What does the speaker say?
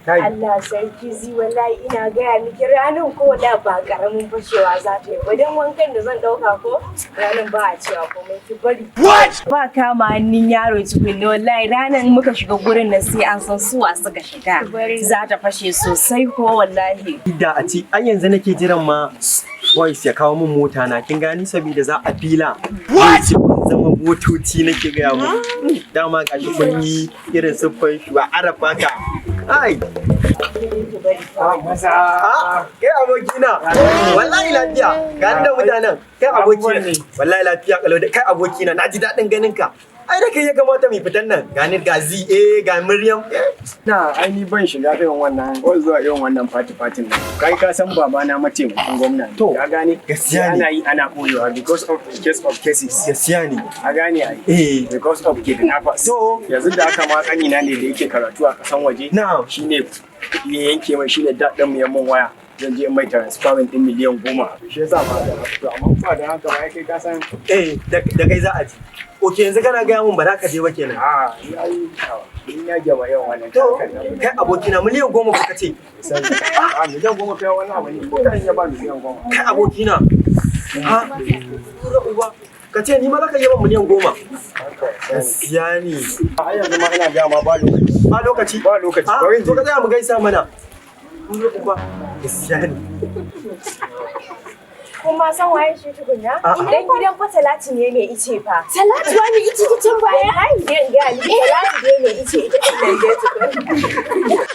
Allah sarki zi wallahi ina gaya miki ranar ko da ba karamin fashewa za ta yi ba don wankan da zan dauka ko ranar ba a cewa komai ki bari. Ba kama hannun yaro tukunna wallahi ranar muka shiga gurin nan sai an san suwa suka shiga. Za ta fashe sosai ko wallahi. Da a ci an yanzu nake jiran ma voice ya kawo min mota na kin gani saboda za a fila. Wace kun zama motoci nake gaya mu. Dama gashi kun yi irin siffar shi ba arafa ka. Ai. Kai abokina. Wallahi lafiya. Ga da mutanen. Kai abokina. Wallahi lafiya kalau da kai abokina. Na ji daɗin ganin ka. Ai da kai ya kamata mu fitan nan. Ga ni ga ZA ga Maryam. Na ai ni ban shiga irin wannan ko zuwa irin wannan party nan. Kai ka san baba na mataimakin gwamna. To ka gane gaskiya ne. Ana yi ana koyewa because of case of cases. Gaskiya ne. A gane ai. Because of kidnappers. To yanzu da aka ma kanina ne da yake karatu a kasan waje. Shine ya yanke mai shine daɗin mu yamman waya. Zan je mai transparent din miliyan 10. Shi yasa ba da to amma ba da haka ba kai ka san da kai za a ji. Okay yanzu kana gaya mun ba za ka je ba kenan. Yayi in ya gaba yau wannan kai abokina miliyan 10 kuka ce. Miliyan 10 kai wannan abu ne ko kan ya ba miliyan 10. Kai abokina. Ka ce ni ma za ka yi ban miliyan 10. Gaskiya ne. A yanzu ma ina gaya ma ba lokaci. Ba lokaci? Ba lokaci. To ka tsaya mu gaisa mana. Gaskiya ne. Kuma san waye shi tukunna? Idan gidan fa Talatu ne mai ice fa. Talatu wani ice ta can baya? Ai gidan ga Talatu ne mai ice ita ɗin nan dai tukunna.